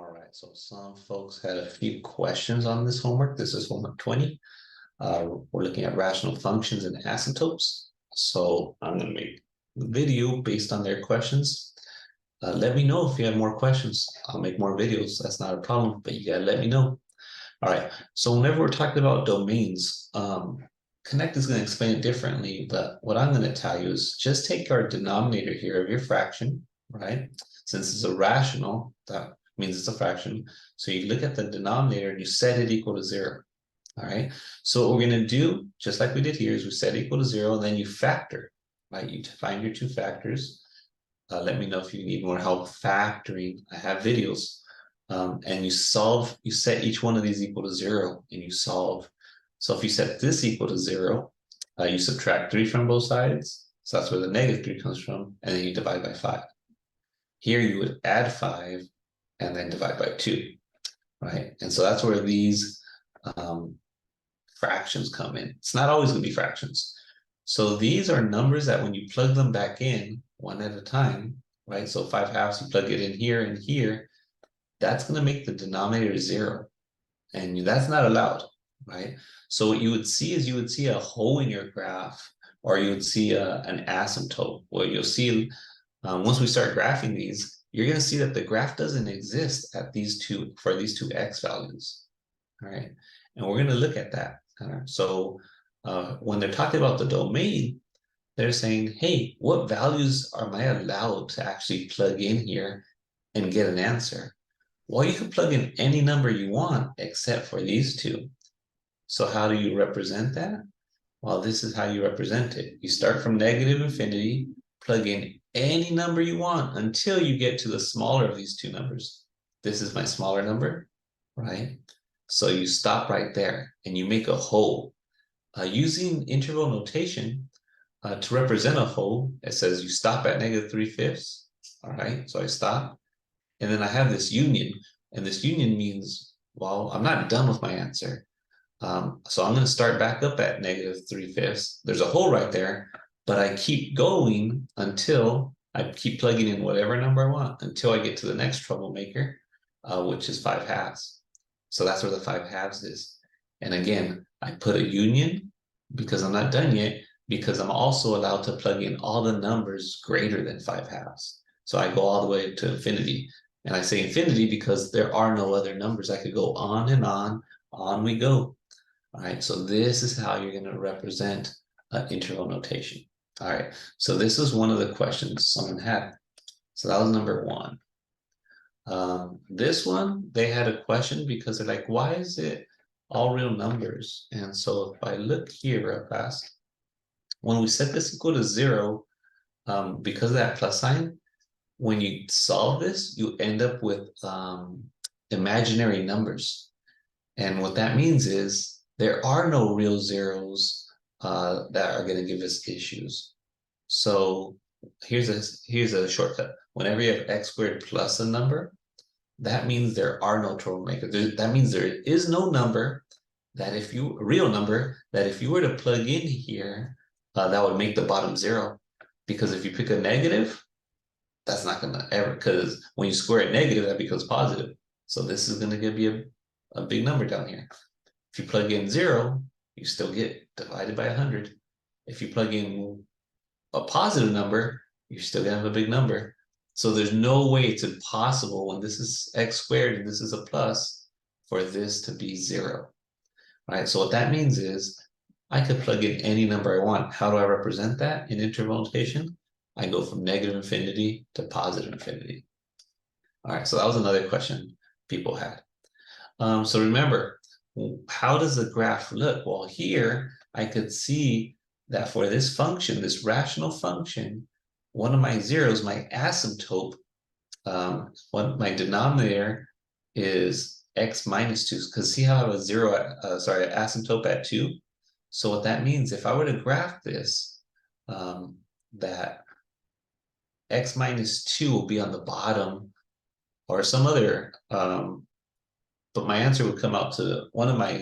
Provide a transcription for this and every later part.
All right, so some folks had a few questions on this homework. This is homework 20. We're looking at rational functions and asymptotes. So I'm going to make the video based on their questions. Let me know if you have more questions. I'll make more videos. That's not a problem, but you got to let me know. All right, so whenever we're talking about domains, Connect is going to explain it differently, but what I'm going to tell you is just take our denominator here of your fraction, right? Since it's a rational, that means it's a fraction. So you look at the denominator and you set it equal to 0. All right. So what we're going to do, just like we did here, is we set equal to 0, and then you factor, right? You find your two factors. Let me know if you need more help factoring. I have videos. And you set each one of these equal to 0, and you solve. So if you set this equal to 0, you subtract 3 from both sides. So that's where the negative 3 comes from, and then you divide by 5. Here you would add 5 and then divide by 2, right? And so that's where these fractions come in. It's not always going to be fractions. So these are numbers that when you plug them back in one at a time, right? So 5/2, you plug it in here and here, that's going to make the denominator 0. And that's not allowed, right? So what you would see is you would see a hole in your graph, or you would see an asymptote, where you'll see once we start graphing these, you're going to see that the graph doesn't exist at for these two x values, all right? And we're going to look at that. So when they're talking about the domain, they're saying, hey, what values am I allowed to actually plug in here and get an answer? Well, you can plug in any number you want except for these two. So how do you represent that? Well, this is how you represent it. You start from negative infinity, plug in any number you want until you get to the smaller of these two numbers. This is my smaller number, right? So you stop right there and you make a hole. Using interval notation to represent a hole, it says you stop at -3/5. All right, so I stop. And then I have this union, and this union means, well, I'm not done with my answer. So I'm going to start back up at -3/5. There's a hole right there, but I keep going until I keep plugging in whatever number I want until I get to the next troublemaker, which is 5/2. So that's where the 5/2 is. And again, I put a union because I'm not done yet, because I'm also allowed to plug in all the numbers greater than 5/2. So I go all the way to infinity. And I say infinity because there are no other numbers. I could go on and on we go. All right, so this is how you're going to represent interval notation. All right, so this is one of the questions someone had. So that was number 1. This one, they had a question because they're like, why is it all real numbers? And so if I look here real fast, when we set this equal to 0, because of that plus sign, when you solve this, you end up with imaginary numbers. And what that means is there are no real zeros that are going to give us issues. So here's a shortcut. Whenever you have x² plus a number, that means there are no troublemakers. That means there is no number that a real number that if you were to plug in here, that would make the bottom 0. Because if you pick a negative, that's not going to ever, because when you square it negative, that becomes positive. So this is going to be a big number down here. If you plug in 0, you still get divided by 100. If you plug in a positive number, you're still going to have a big number. So there's no way it's impossible when this is x² and this is a plus for this to be 0. Right? So what that means is I could plug in any number I want. How do I represent that in interval notation? I go from negative infinity to positive infinity. All right, so that was another question people had. So remember, how does the graph look? Well, here I could see that for this function, this rational function, one of my zeros, my asymptote, my denominator is x minus 2. Because see how I have a zero, asymptote at 2? So what that means, if I were to graph this, that x minus 2 will be on the bottom or some other, but my answer would come out to one of my,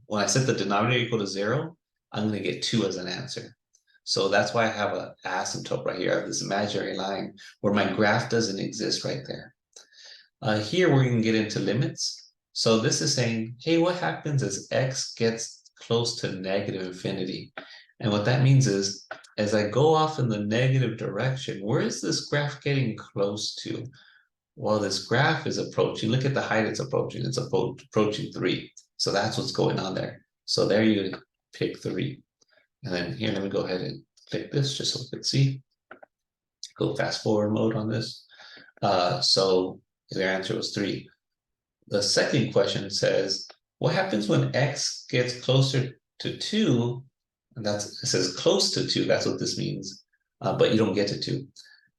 when I set the denominator equal to 0, I'm going to get 2 as an answer. So that's why I have an asymptote right here. I have this imaginary line where my graph doesn't exist right there. Here we're going to get into limits. So this is saying, hey, what happens as x gets close to negative infinity? And what that means is, as I go off in the negative direction, where is this graph getting close to? Well, this graph is approaching, look at the height it's approaching. It's approaching 3. So that's what's going on there. So there you pick 3. And then here, let me go ahead and click this just so we can see. Go fast forward mode on this. So their answer was 3. The second question says, what happens when x gets closer to 2? And it says close to 2. That's what this means. But you don't get to 2.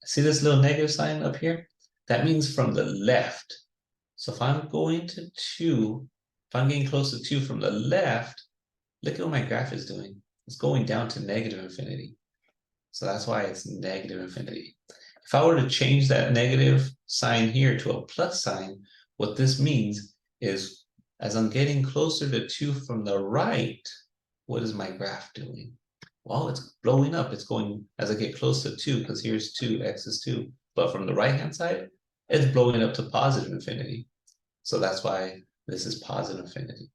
See this little negative sign up here? That means from the left. So if I'm going to 2, if I'm getting close to 2 from the left, look at what my graph is doing. It's going down to negative infinity. So that's why it's negative infinity. If I were to change that negative sign here to a plus sign, what this means is as I'm getting closer to 2 from the right, what is my graph doing? Well, it's blowing up. It's going as I get close to 2, because here's 2, x is 2. But from the right-hand side, it's blowing up to positive infinity. So that's why this is positive infinity.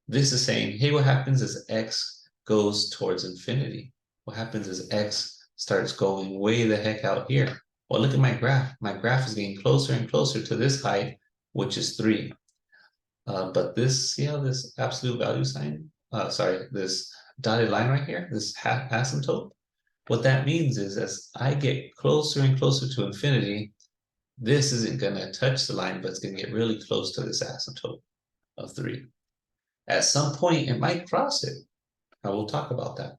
This is saying, hey, what happens as x goes towards infinity? What happens as x starts going way the heck out here? Well, look at my graph. My graph is getting closer and closer to this height, which is 3. But this, see how this absolute value sign, this dotted line right here, this asymptote, what that means is as I get closer and closer to infinity, this isn't going to touch the line, but it's going to get really close to this asymptote of 3. At some point, it might cross it. I will talk about that.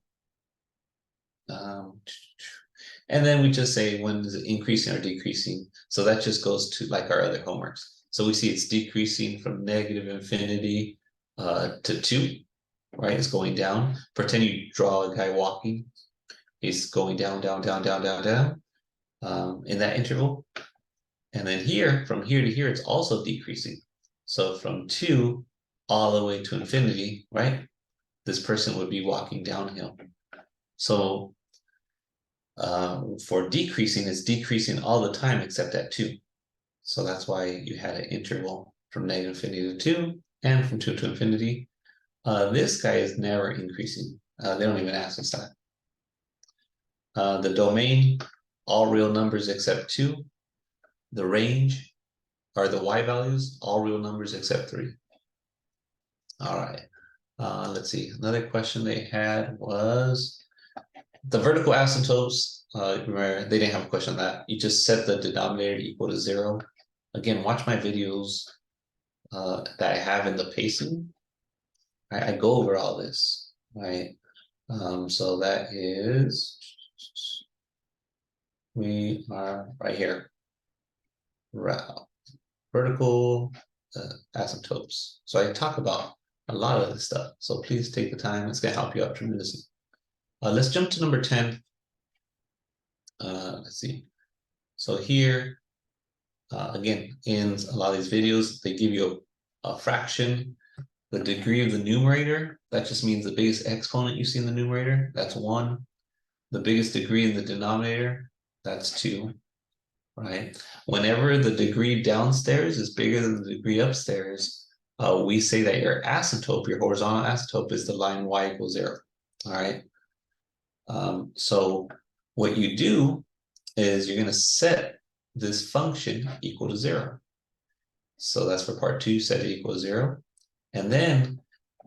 And then we just say when is it increasing or decreasing. So that just goes to like our other homeworks. So we see it's decreasing from negative infinity to 2, right? It's going down. Pretend you draw a guy walking. He's going down, down, down, down, down, down in that interval. And then here, from here to here, it's also decreasing. So from 2 all the way to infinity, right? This person would be walking downhill. So for decreasing, it's decreasing all the time except at 2. So that's why you had an interval from negative infinity to 2 and from 2 to infinity. This guy is never increasing. They don't even ask us that. The domain, all real numbers except 2. The range are the y values, all real numbers except 3. All right. Let's see. Another question they had was the vertical asymptotes. Remember, they didn't have a question on that. You just set the denominator equal to 0. Again, watch my videos that I have in the pacing. I go over all this, right? So that is, we are right here. Vertical asymptotes. So I talk about a lot of this stuff. So please take the time. It's going to help you out tremendously. Let's jump to number 10. Let's see. So here, again, in a lot of these videos, they give you a fraction. The degree of the numerator, that just means the biggest exponent you see in the numerator, that's 1. The biggest degree in the denominator, that's 2, right? Whenever the degree downstairs is bigger than the degree upstairs, we say that your asymptote, your horizontal asymptote, is the line y equals 0, all right? So what you do is you're going to set this function equal to 0. So that's for part 2, set it equal to 0. And then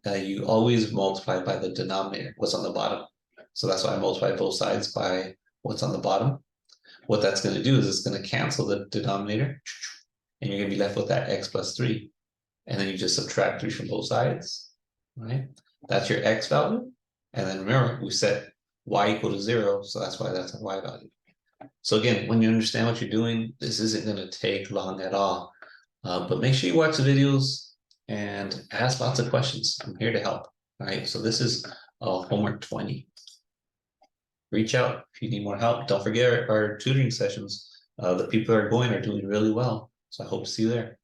you always multiply by the denominator, what's on the bottom. So that's why I multiply both sides by what's on the bottom. What that's going to do is it's going to cancel the denominator, and you're going to be left with that x plus 3. And then you just subtract 3 from both sides, right? That's your x value. And then remember, we set y equal to 0, so that's why that's a y value. So again, when you understand what you're doing, this isn't going to take long at all. But make sure you watch the videos and ask lots of questions. I'm here to help. All right, so this is homework 20. Reach out if you need more help. Don't forget our tutoring sessions. The people that are going are doing really well. So I hope to see you there.